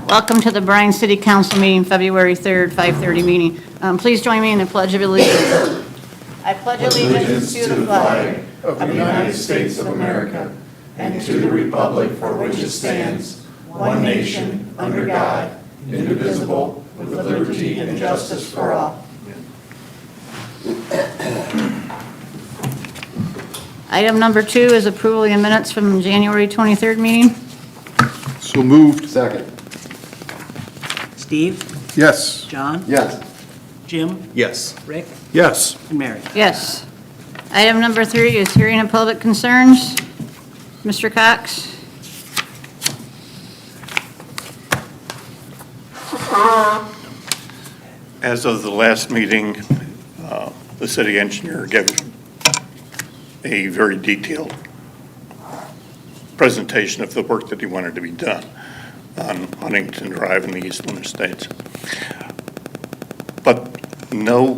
Welcome to the Bryan City Council meeting, February 3rd, 5:30 meeting. Please join me in the Pledge of Allegiance. I pledge allegiance to the flag of the United States of America and to the republic for which it stands, one nation, under God, indivisible, with liberty and justice for all. Item number 2 is approval of the minutes from January 23rd meeting. So moved. Second. Steve? Yes. John? Yes. Jim? Yes. Rick? Yes. And Mary? Yes. Item number 3 is hearing of public concerns. Mr. Cox? As of the last meeting, the city engineer gave a very detailed presentation of the work that he wanted to be done on Huntington Drive and the Eastland Estates. But no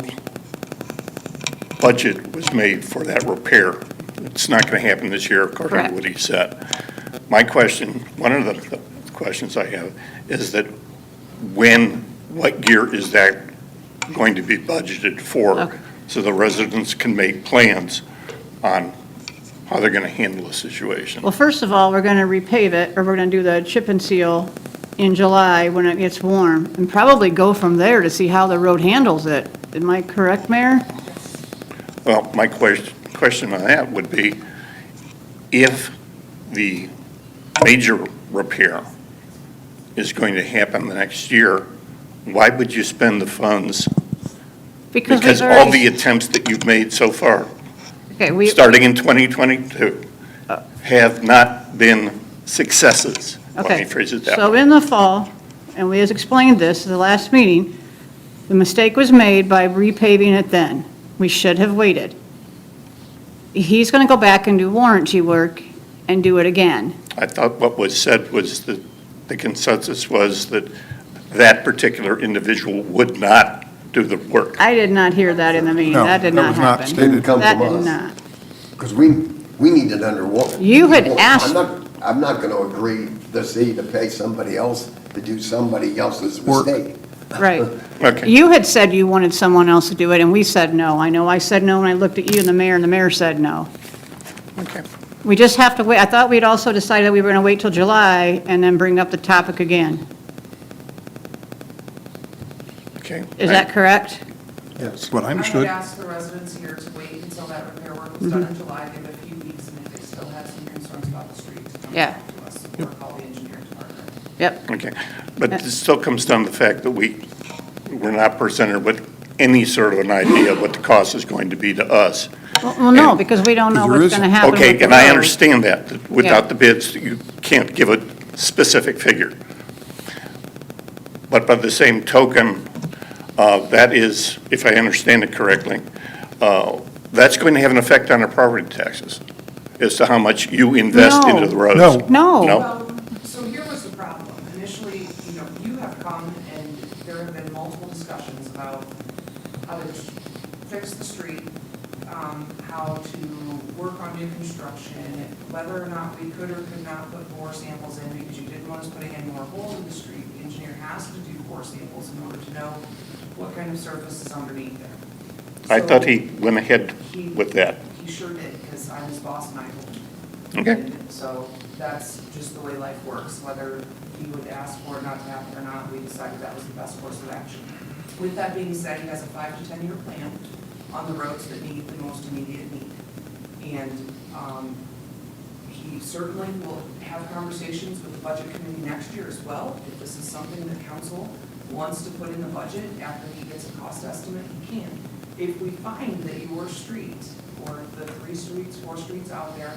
budget was made for that repair. It's not going to happen this year, according Correct. to what he said. My question, one of the questions I have, is that what year is that going to be budgeted for? Okay. So the residents can make plans on how they're going to handle the situation. Well, first of all, we're going to repave it, or we're going to do the chip and seal in July when it gets warm, and probably go from there to see how the road handles it. Am I correct, Mayor? Well, my question on that would be, if the major repair is going to happen the next year, why would you spend the funds? Because we've all already- the attempts that you've made so far, Okay, starting in 2022, have not been successes. Let Okay, me phrase it that so way. in the fall, and we has explained this at the last meeting, the mistake was made by repaving it then. We should have waited. He's going to go back and do warranty work and do it again. I thought what was said was that the consensus was that that particular individual would not do the work. I did not hear that in the meeting. No, That did that not was not happen. stated. Didn't come That from did us. not. Because we need it under what? You had asked- I'm not going to agree the city to pay somebody else to do somebody else's Work. mistake. Right. Okay. You had said you wanted someone else to do it, and we said no. I know I said no, and I looked at you and the mayor said no. Okay. We just have to wait. I thought we'd also decided that we were going to wait till July and then bring up the topic again. Okay. Is that correct? That's what I I understood. would ask the residents here to wait until that repair work was done in July, give it a few weeks, and if they still have some concerns about the street, to come Yeah. back to us or call the engineering department. Yep. Okay, but it still comes down to the fact that we're not presented with any sort of an idea of what the cost is going to be to us. Well, no, because we don't know There what's going to isn't. happen with Okay, the and I road. understand that without the bids, you can't give a specific figure. But by the same token, that is, if I understand it correctly, that's going to have an effect on our property taxes as to how much you invest No. into the roads. No. No. No? Well, so here was the problem. Initially, you have come and there have been multiple discussions about how to fix the street, how to work on new construction, whether or not we could or could not put bore samples in because you didn't want us putting any more holes in the street. The engineer has to do bore samples in order to know what kind of surface is underneath there. I So thought he went ahead with that. He sure did, because I'm his boss and I told him. Okay. And so that's just the way life works. Whether he would ask for it not to happen or not, we decided that was the best course of action. With that being said, he has a 5 to 10 year plan on the roads that need the most immediate need. And he certainly will have conversations with the budget committee next year as well. If this is something that council wants to put in the budget after he gets a cost estimate, he can. If we find that your street, or the 3 streets, 4 streets out there,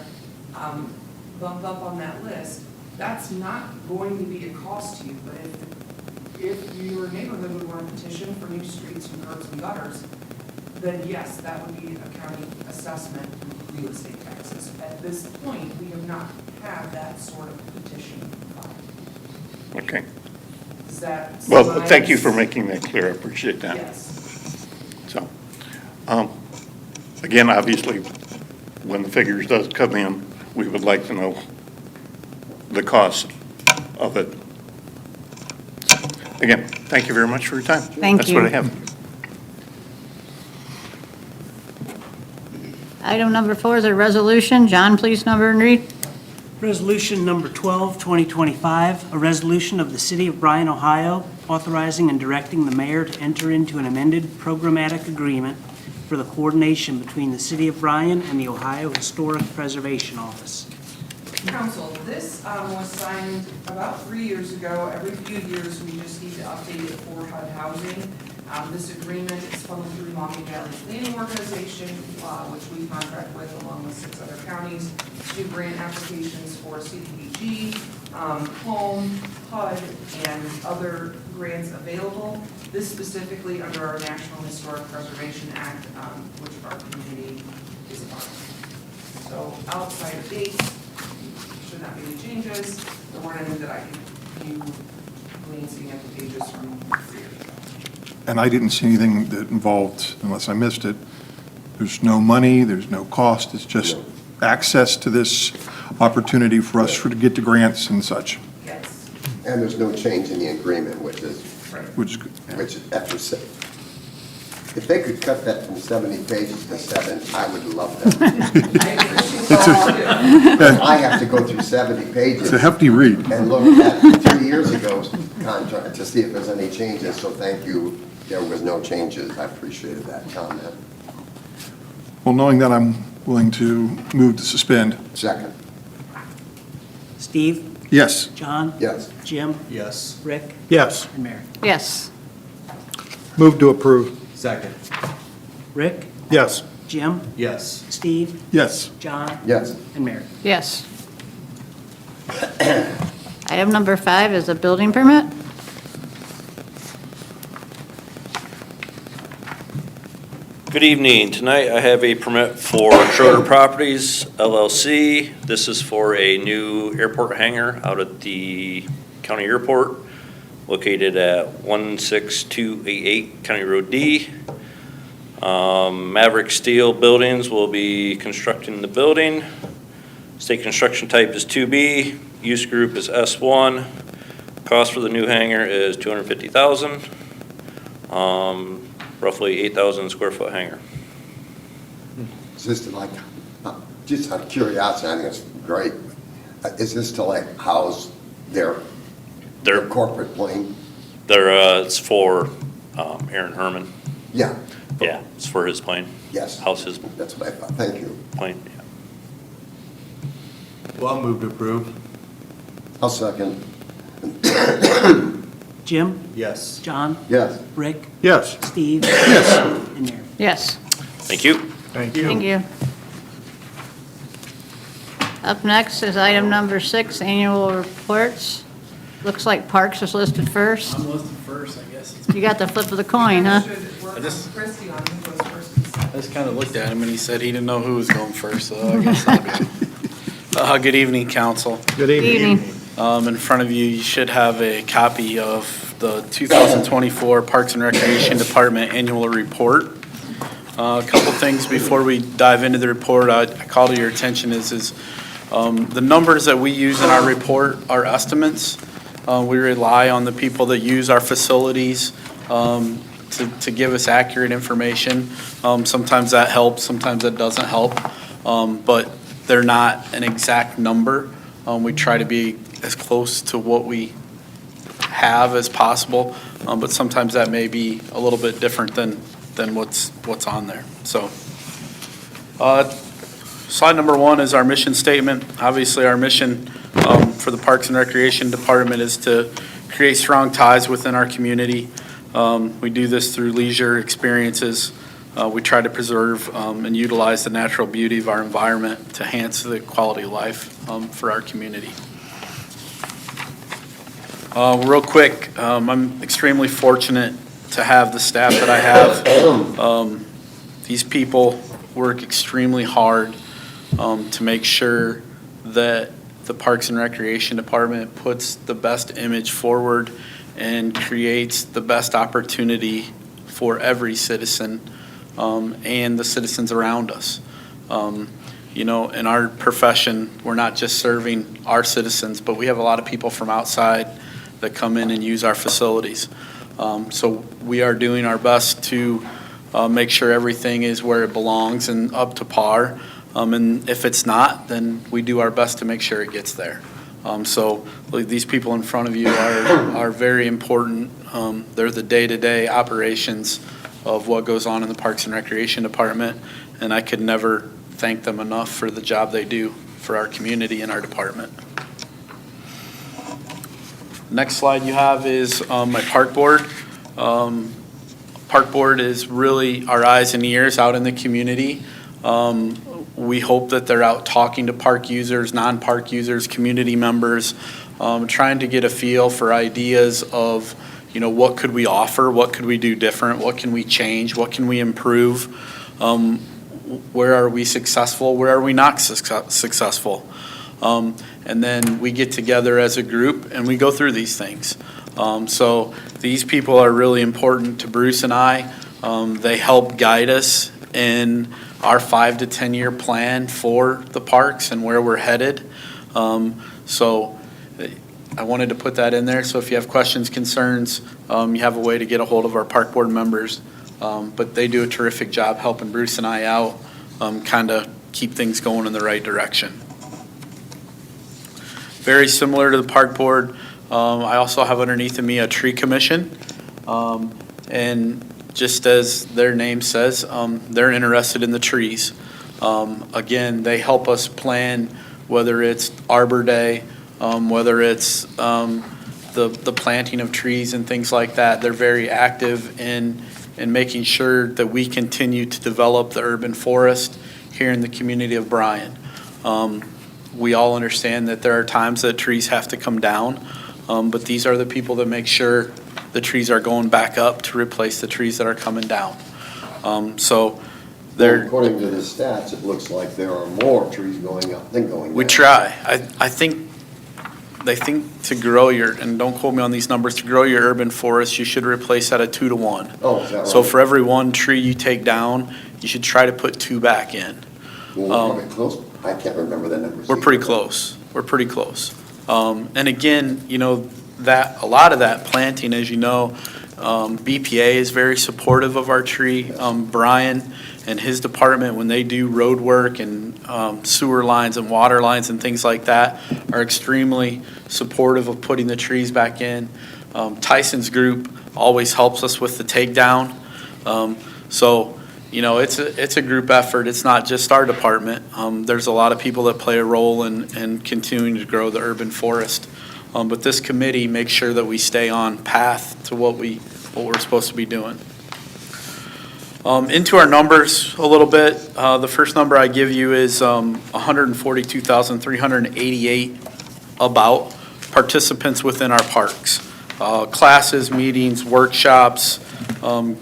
bump up on that list, that's not going to be a cost to you. But if your neighborhood would want to petition for new streets and curbs and gutters, then yes, that would be a county assessment through real estate taxes. At this point, we have not had that sort of petition filed. Okay. Is that? Well, thank you for making that clear. I appreciate that. Yes. So, again, obviously, when the figures does come in, we would like to know the cost of it again, thank you very much for your time. Thank That's what you. I have. Item number 4 is a resolution. John, please number and read. Resolution number 12, 2025, a resolution of the City of Bryan, Ohio, authorizing and directing the mayor to enter into an amended programmatic agreement for the coordination between the City of Bryan and the Ohio Historic Preservation Office. Council, this was signed about 3 years ago. Every few years, we just need to update it for HUD housing. This agreement is funneled through the Montague Valley Planning Organization, which we contract with along with 6 other counties, to do grant applications for CDBG, home, HUD, and other grants available. This specifically under our National Historic Preservation Act, which our community is a part of. So outside of dates, should not be any changes. There weren't any that I could view glancing at the pages from 3 years ago. And I didn't see anything that involved, unless I missed it, there's no money, there's no cost, it's just access to this opportunity for us to get the grants and such, Yes. And there's no change in the agreement, which is, which is good. which is after 6. If they could cut that from 70 pages to 7, I would love that. I appreciate all of it. I have to go through 70 pages It's a hefty read. and look at 3 years ago's contract to see if there's any changes, so thank you. There was no changes. I appreciated that comment. Well, knowing that, I'm willing to move to suspend. Second, Steve, Yes. John, yes. Jim, Yes. Rick, Yes. and Mary. Yes. Move to approve. Second. Rick, Yes. Jim, Yes. Steve, Yes. John, Yes. and Mary. Yes. Item number 5 is a building permit. Good evening. Tonight I have a permit for Schroeder Properties LLC. This is for a new airport hangar out at the county airport located at 16288 County Road D. Maverick Steel Buildings will be constructing the building. State construction type is 2B. Use group is S1. Cost for the new hangar is $250,000. Roughly 8,000 square foot hangar. Is this to like, just out of curiosity, I think it's great. Is this to like house their They're, corporate plane? it's for Aaron Herman. Yeah. Yeah, it's for his plane. Yes. House his That's what I thought. Thank you. plane, yeah. Well, I'll move to approve. I'll second. Jim, Yes. John, Yes. Rick, Yes. Steve, and Mary. Yes. Thank you. Thank you. Thank you. Up next is item number 6, annual reports. Looks like Parks is listed first. I'm listed first, I guess. You got the flip of the coin, huh? Should work I just- with Christie on who goes first and second. I just kind of looked at him and he said he didn't know who was going first, so I guess I'll go. Good evening, council. Good Good evening. In front of you, you should have a copy of the 2024 Parks and Recreation Department Annual Report. A couple things before we dive into the report I call to your attention is the numbers that we use in our report are estimates. We rely on the people that use our facilities to give us accurate information. Sometimes that helps, sometimes that doesn't help, but they're not an exact number. We try to be as close to what we have as possible, but sometimes that may be a little bit different than what's on there. So, slide number 1 is our mission statement. Obviously, our mission for the Parks and Recreation Department is to create strong ties within our community. We do this through leisure experiences. We try to preserve and utilize the natural beauty of our environment to enhance the quality of life for our community. Real quick, I'm extremely fortunate to have the staff that I have. These people work extremely hard to make sure that the Parks and Recreation Department puts the best image forward and creates the best opportunity for every citizen and the citizens around us. You know, in our profession, we're not just serving our citizens, but we have a lot of people from outside that come in and use our facilities. So we are doing our best to make sure everything is where it belongs and up to par. And if it's not, then we do our best to make sure it gets there. So these people in front of you are very important. They're the day-to-day operations of what goes on in the Parks and Recreation Department, and I could never thank them enough for the job they do for our community and our department. Next slide you have is my park board. Park board is really our eyes and ears out in the community. We hope that they're out talking to park users, non-park users, community members, trying to get a feel for ideas of, what could we offer, what could we do different, what can we change, what can we improve, where are we successful, where are we not successful. And then we get together as a group and we go through these things. So these people are really important to Bruce and I. They help guide us in our 5 to 10 year plan for the parks and where we're headed. So I wanted to put that in there. So if you have questions, concerns, you have a way to get a hold of our park board members. But they do a terrific job helping Bruce and I out, kind of keep things going in the right direction. Very similar to the park board, I also have underneath of me a tree commission. And just as their name says, they're interested in the trees. Again, they help us plan whether it's Arbor Day, whether it's the planting of trees and things like that. They're very active in making sure that we continue to develop the urban forest here in the community of Bryan. We all understand that there are times that trees have to come down, but these are the people that make sure the trees are going back up to replace the trees that are coming down. So they're. According to the stats, it looks like there are more trees going up than going down. We try. I think they think to grow and don't quote me on these numbers, to grow your urban forest, you should replace at a 2 to 1. Oh, is that right? So for every one tree you take down, you should try to put 2 back in. Well, we're probably close. I can't remember the numbers. We're pretty close. We're pretty close. And again, that a lot of that planting, as you know, BPA is very supportive of our tree. Bryan and his department, when they do road work and sewer lines and water lines and things like that, are extremely supportive of putting the trees back in. Tyson's group always helps us with the takedown. So, it's a group effort. It's not just our department. There's a lot of people that play a role in continuing to grow the urban forest. But this committee makes sure that we stay on path to what we're supposed to be doing. Into our numbers a little bit. The first number I give you is 142,388 about participants within our parks. Classes, meetings, workshops,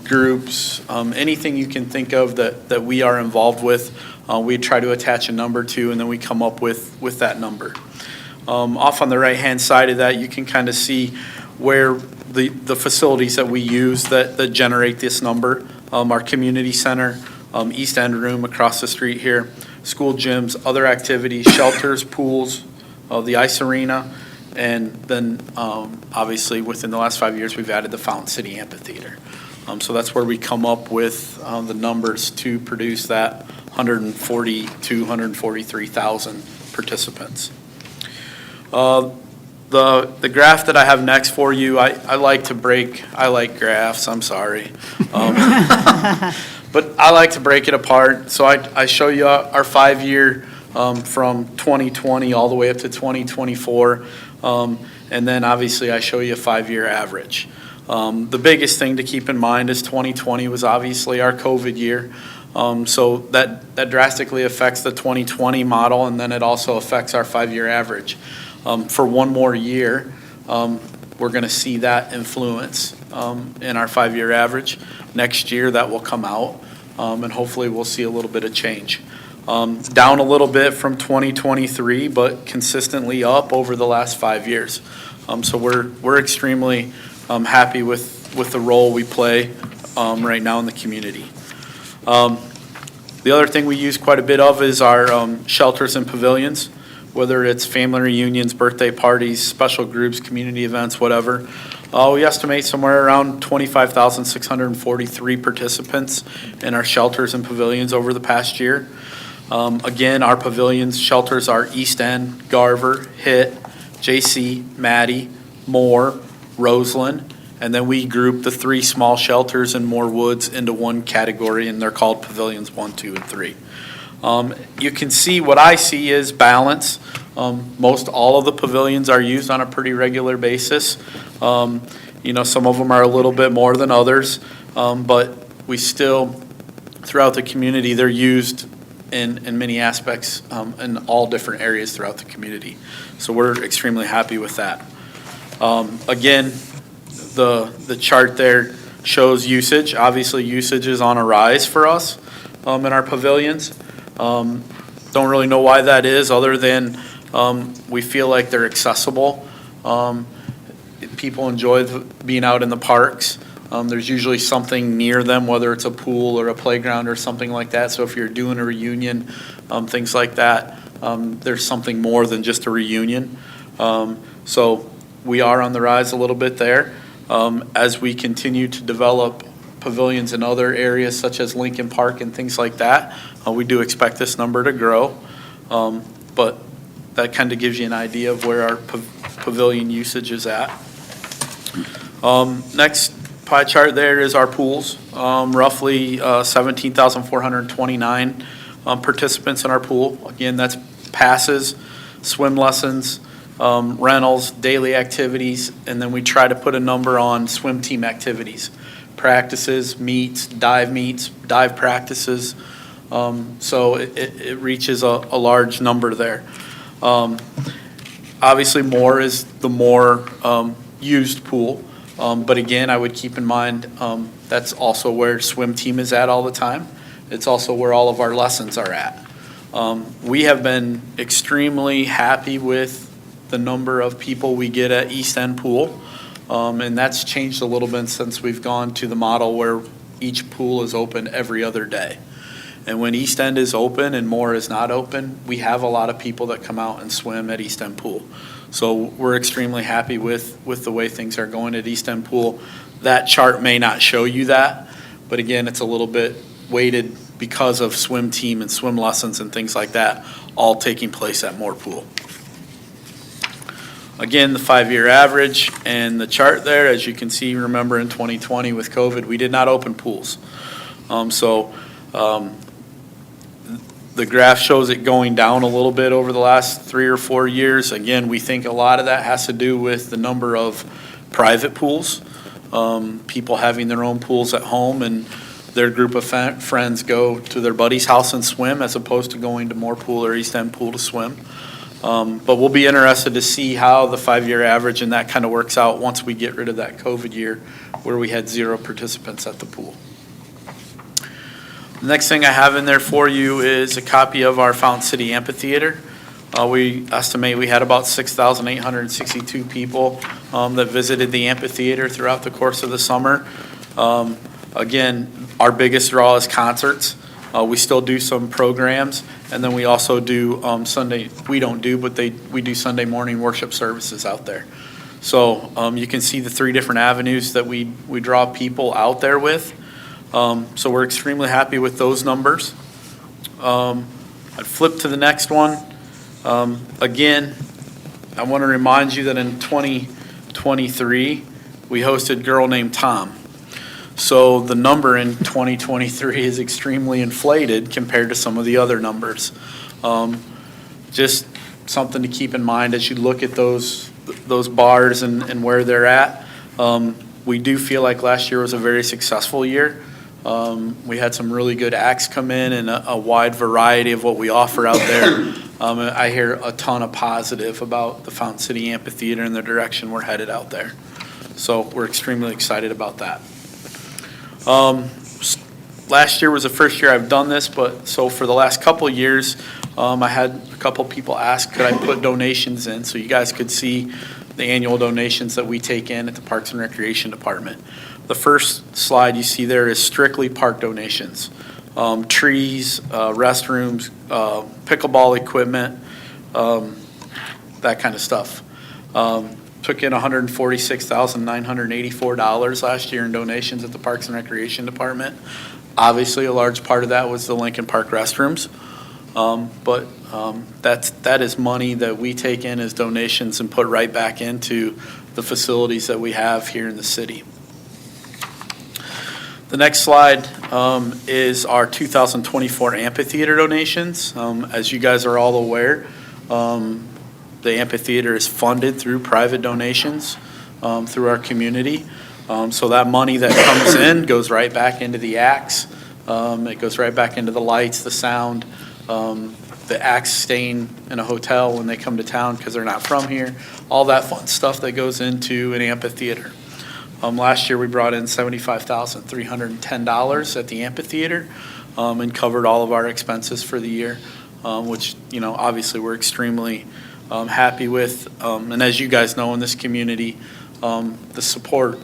groups, anything you can think of that we are involved with, we try to attach a number to, and then we come up with that number. Off on the right-hand side of that, you can kind of see where the facilities that we use that generate this number. Our community center, East End Room across the street here, school gyms, other activities, shelters, pools, the ice arena, and then obviously within the last 5 years, we've added the Fountain City Amphitheater. So that's where we come up with the numbers to produce that 143,000 participants. The graph that I have next for you, I like graphs, I'm sorry. But I like to break it apart. So I show you our 5-year from 2020 all the way up to 2024. And then obviously I show you a 5-year average. The biggest thing to keep in mind is 2020 was obviously our COVID year. So that drastically affects the 2020 model, and then it also affects our 5-year average. For one more year, we're going to see that influence in our 5-year average. Next year, that will come out, and hopefully we'll see a little bit of change. Down a little bit from 2023, but consistently up over the last 5 years. So we're extremely happy with the role we play right now in the community. The other thing we use quite a bit of is our shelters and pavilions. whether it's family reunions, birthday parties, special groups, community events, whatever. We estimate somewhere around 25,643 participants in our shelters and pavilions over the past year. Again, our pavilions, shelters are East End, Garver, Hitt, JC, Mattie, Moore, Roseland, and then we group the 3 small shelters in Moore Woods into one category, and they're called Pavilions 1, 2, and 3. You can see what I see is balance. Most all of the pavilions are used on a pretty regular basis. Some of them are a little bit more than others, but we still, throughout the community, they're used in many aspects in all different areas throughout the community. So we're extremely happy with that. Again, the chart there shows usage. Obviously, usage is on a rise for us in our pavilions. Don't really know why that is, other than we feel like they're accessible. People enjoy being out in the parks. There's usually something near them, whether it's a pool or a playground or something like that. So if you're doing a reunion, things like that, there's something more than just a reunion. So we are on the rise a little bit there. As we continue to develop pavilions in other areas such as Lincoln Park and things like that, we do expect this number to grow. But that kind of gives you an idea of where our pavilion usage is at. Next pie chart there is our pools. Roughly 17,429 participants in our pool. Again, that's passes, swim lessons, rentals, daily activities, and then we try to put a number on swim team activities, practices, meets, dive practices. So it reaches a large number there. Obviously, more is the more used pool. But again, I would keep in mind that's also where swim team is at all the time. It's also where all of our lessons are at. We have been extremely happy with the number of people we get at East End Pool. And that's changed a little bit since we've gone to the model where each pool is open every other day. And when East End is open and Moore is not open, we have a lot of people that come out and swim at East End Pool. So we're extremely happy with the way things are going at East End Pool. That chart may not show you that, but again, it's a little bit weighted because of swim team and swim lessons and things like that all taking place at Moore Pool. Again, the 5-year average and the chart there, as you can see, remember in 2020 with COVID, we did not open pools. The graph shows it going down a little bit over the last 3 or 4 years. Again, we think a lot of that has to do with the number of private pools, people having their own pools at home, and their group of friends go to their buddy's house and swim as opposed to going to Moore Pool or East End Pool to swim. But we'll be interested to see how the 5-year average and that kind of works out once we get rid of that COVID year where we had 0 participants at the pool. The next thing I have in there for you is a copy of our Fountain City Amphitheater. We estimate we had about 6,862 people that visited the amphitheater throughout the course of the summer. Again, our biggest draw is concerts. We still do some programs, and then we also do Sunday, we don't do, but we do Sunday morning worship services out there. So you can see the 3 different avenues that we draw people out there with. So we're extremely happy with those numbers. I'd flip to the next one. Again, I want to remind you that in 2023, we hosted Girl Named Tom. So the number in 2023 is extremely inflated compared to some of the other numbers. Just something to keep in mind as you look at those bars and where they're at. We do feel like last year was a very successful year. We had some really good acts come in and a wide variety of what we offer out there. I hear a ton of positive about the Fountain City Amphitheater and the direction we're headed out there. So we're extremely excited about that. Last year was the first year I've done this, but so for the last couple of years, I had a couple people ask, could I put donations in so you guys could see the annual donations that we take in at the Parks and Recreation Department. The first slide you see there is strictly park donations. Trees, restrooms, pickleball equipment, that kind of stuff. Took in $146,984 last year in donations at the Parks and Recreation Department. Obviously, a large part of that was the Lincoln Park restrooms. But that is money that we take in as donations and put right back into the facilities that we have here in the city. The next slide is our 2024 amphitheater donations. As you guys are all aware, the amphitheater is funded through private donations through our community. So that money that comes in goes right back into the acts. It goes right back into the lights, the sound, the acts staying in a hotel when they come to town because they're not from here. All that fun stuff that goes into an amphitheater. Last year we brought in $75,310 at the amphitheater and covered all of our expenses for the year, which, obviously we're extremely happy with. And as you guys know in this community, the support,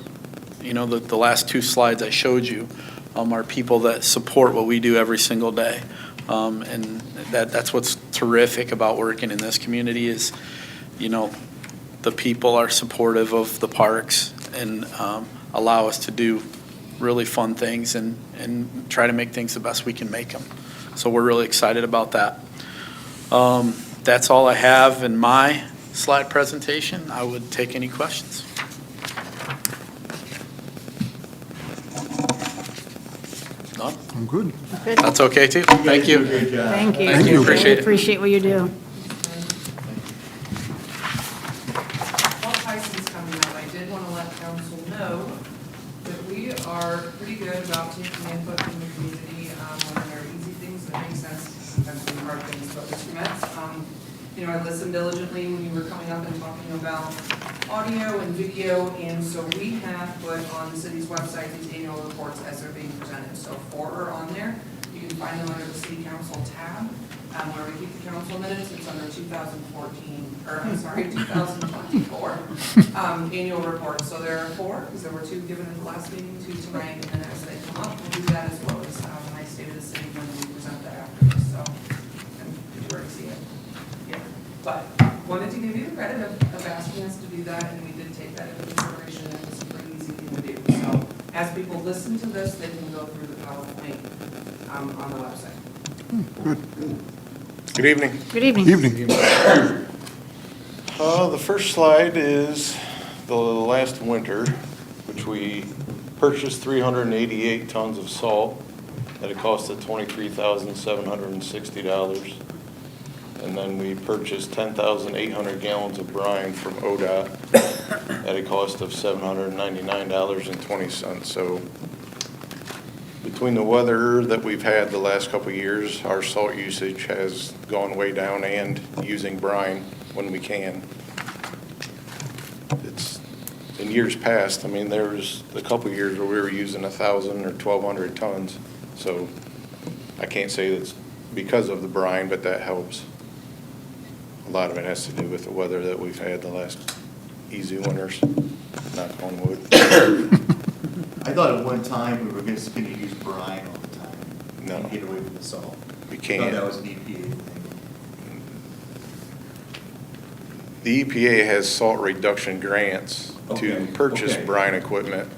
the last two slides I showed you are people that support what we do every single day. And that's what's terrific about working in this community is, the people are supportive of the parks and allow us to do really fun things and try to make things the best we can make them. So we're really excited about that. That's all I have in my slide presentation. I would take any questions. None? I'm good. Good. That's okay too. Thank you. Thank you. Thank you. Appreciate it. Appreciate what you do. While Tyson's coming up, I did want to let council know that we are pretty good about taking input from the community when there are easy things that make sense, sometimes when hard things, but instruments. I listened diligently when you were coming up and talking about audio and video, and so we have put on the city's website these annual reports as they're being presented. So 4 are on there. You can find them under the city council tab. Where we keep the council minutes, it's under 2024 annual report. So there are 4, because there were 2 given at the last meeting, 2 tonight, and as they come up, we'll do that as well as a nice state of the city when we present that after this. So, and did you already see it? Yeah. But wanted to give you the credit of asking us to do that, and we did take that into consideration, and it was a pretty easy thing to do. So as people listen to this, they can go through the PowerPoint on the website. Good. Good evening. Good evening. Evening. The first slide is the last winter, which we purchased 388 tons of salt at a cost of $23,760. And then we purchased 10,800 gallons of brine from ODOT at a cost of $799.20. So between the weather that we've had the last couple of years, our salt usage has gone way down, and using brine when we can. It's in years past, there was a couple of years where we were using 1,000 or 1,200 tons. So I can't say that's because of the brine, but that helps. A lot of it has to do with the weather that we've had the last easy winters, knock on wood. I thought at one time we were just going to use brine all the time. No. Get away from the salt. We I thought can't. that was an EPA thing. The EPA has salt reduction grants Okay, to purchase okay. brine equipment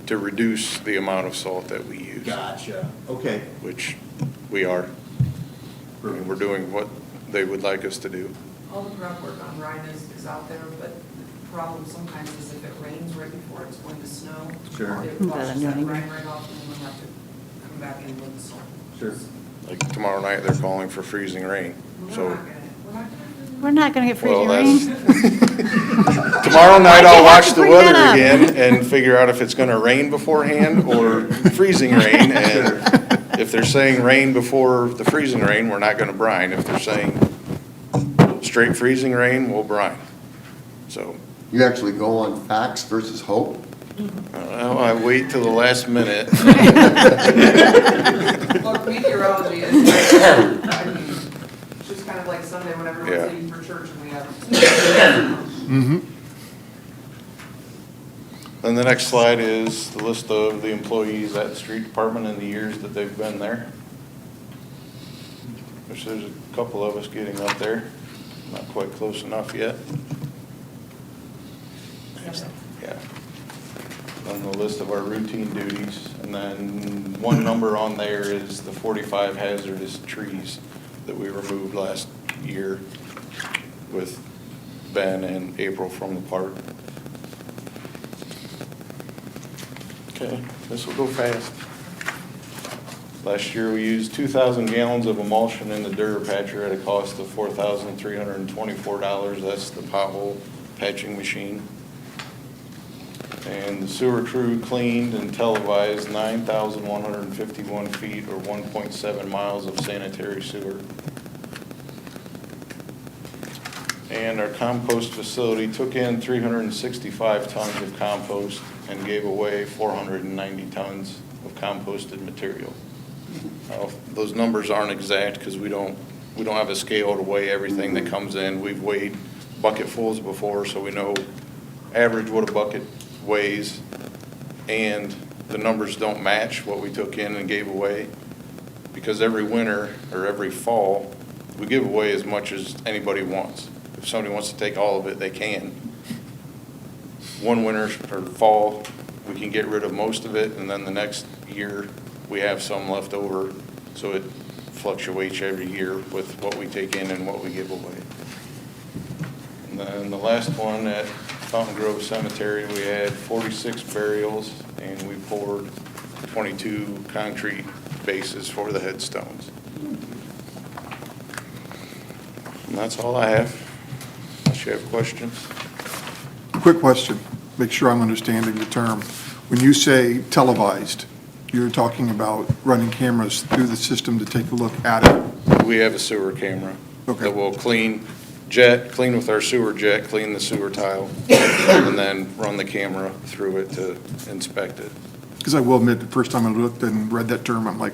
to reduce the amount of salt that we use, Gotcha. Okay. which we are. We're doing what they would like us to do. All the prep work on brine is out there, but the problem sometimes is if it rains right before it's going to snow. Sure. It washes that brine right off, and then we'll have to come back in with the salt. Sure. Like tomorrow night, they're calling for freezing rain, so. We're not going to get Well, freezing rain. Tomorrow night, Why'd you I'll have watch to the bring that weather up? again and figure out if it's gonna rain beforehand or freezing rain. And if they're saying rain before the freezing rain, we're not gonna brine. If they're saying straight freezing rain, we'll brine. So, You actually go on facts versus hope? I wait till the last minute. Look, meteorology is, it's just kind of like Sunday when everyone's Yeah. leaving for church and we have. And the next slide is the list of the employees at the street department in the years that they've been there. Which there's a couple of us getting up there. Not quite close enough yet. Yeah. On the list of our routine duties. And then one number on there is the 45 hazardous trees that we removed last year with Ben and April from the park. Okay, this will go fast. Last year, we used 2,000 gallons of emulsion in the Durapatcher at a cost of $4,324. That's the pothole patching machine. And the sewer crew cleaned and televised 9,151 feet or 1.7 miles of sanitary sewer. And our compost facility took in 365 tons of compost and gave away 490 tons of composted material. Now, those numbers aren't exact because we don't have a scale to weigh everything that comes in. We've weighed bucketfuls before, so we know average what a bucket weighs, and the numbers don't match what we took in and gave away, because every winter or every fall, we give away as much as anybody wants. If somebody wants to take all of it, they can. One winter or fall, we can get rid of most of it, and then the next year, we have some left over, so it fluctuates every year with what we take in and what we give away. And then the last one at Fountain Grove Cemetery, we had 46 burials, and we poured 22 concrete bases for the headstones. And that's all I have, unless you have questions. Quick question, make sure I'm understanding the term. When you say televised, you're talking about running cameras through the system to take a look at it? We have a sewer camera Okay. that will clean with our sewer jet, clean the sewer tile, and then run the camera through it to inspect it. Because I will admit, the first time I looked and read that term, I'm like,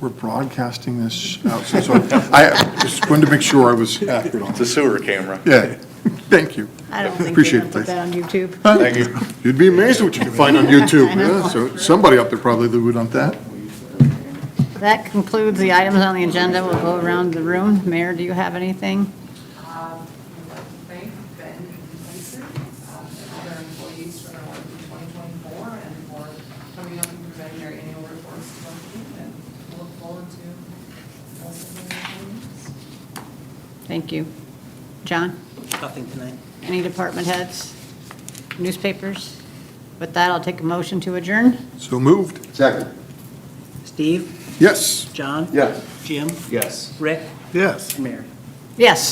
we're broadcasting this out. So I just wanted to make sure I was accurate on It's a it. sewer camera. Yeah, thank you. I don't think they're Appreciate going it, to put thanks. that on YouTube. Thank you. You'd be amazed at what you can find on YouTube. I know. Yeah, so somebody up there probably would want that. That concludes the items on the agenda. We'll go around the room. Mayor, do you have anything? I'd like to thank Ben and Lisa, and other employees for their work in 2024 and for coming up and presenting their annual reports to us. And look forward to listening to your opinions. Thank you. John? Nothing tonight. Any department heads? Newspapers? With that, I'll take a motion to adjourn. So moved. Second. Steve? Yes. John? Yes. Jim? Yes. Rick? Yes. And Mary? Yes.